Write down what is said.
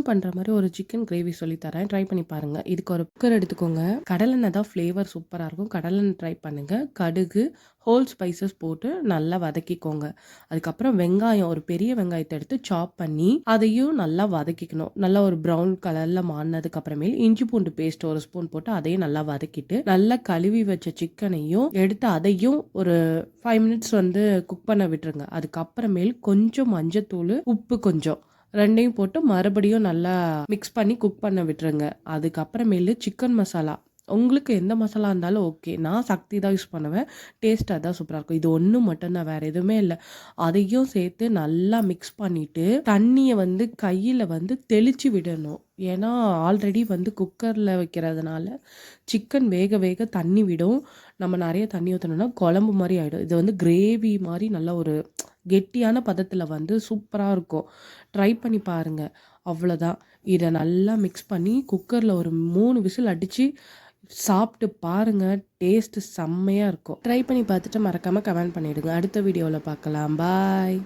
பண்ற மாரி ஒரு சிக்கன் கிரேவி சொல்லி தரேன். ட்ரை பண்ணி பாருங்க. இதுக்கு ஒரு குக்கர் எடுத்துக்கோங்க. கடலெண்ணெய் தான் ஃப்ளேவர் சூப்பரா இருக்கும். கடலெண்ணெய் ட்ரை பண்ணுங்க. கடுகு, ஹோல் ஸ்பைசஸ் போட்டு நல்லா வதக்கிக்கோங்க. அதுக்கப்புறம் வெங்காயம் ஒரு பெரிய வெங்காயத்த எடுத்து சாப் பண்ணி, அதையும் நல்லா வதக்கிக்கணும். நல்லா ஒரு ப்ரவுன் கலர்ல மாறுனதுக்கு அப்புறமேல் இஞ்சி பூண்டு பேஸ்ட் 1 ஸ்பூன் போட்டு அதையும் நல்லா வதக்கிட்டு, நல்லா கழுவி வச்ச சிக்கனையும் எடுத்து அதையும் ஒரு 5 மினிட்ஸ் குக் பண்ண விட்டுருங்க. அதுக்கப்புறமேல் கொஞ்சம் மஞ்சத்தூளு, உப்பு கொஞ்சம் 2யும் போட்டு மறுபடியும் நல்லா மிக்ஸ் பண்ணி குக் பண்ண விட்டுருங்க. அதுக்கப்புறமேலு சிக்கன் மசாலா. உங்களுக்கு எந்த மசாலா இருந்தாலும் ஓகே. நான் சக்தி தான் யூஸ் பண்ணுவேன். டேஸ்ட் அதான் சூப்பரா இருக்கும். இது ஒண்ணு மட்டும் தான். வேற எதுவுமே இல்ல. அதையும் சேர்த்து நல்லா மிக்ஸ் பண்ணிட்டு, தண்ணிய கையில தெளிச்சு விடணும். ஏன்னா, ஆல்ரெடி குக்கர்ல வைக்கிறதுனால, சிக்கன் வேக வேக தண்ணி விடும். நம்ம நெறைய தண்ணி ஊத்துனோம்னா குழம்பு மாரி ஆயிடும். இது கிரேவி மாரி நல்ல ஒரு கெட்டியான பதத்துல சூப்பரா இருக்கும். ட்ரை பண்ணி பாருங்க. அவ்வளோதான். இத நல்லா மிக்ஸ் பண்ணி குக்கர்ல ஒரு 3 விசில் அடிச்சு சாப்பிட்டு பாருங்க. டேஸ்ட் செம்மையா இருக்கும். ட்ரை பண்ணி பார்த்துட்டு மறக்காம கமெண்ட் பண்ணிடுங்க. அடுத்த வீடியோல பார்க்கலாம். பாய்.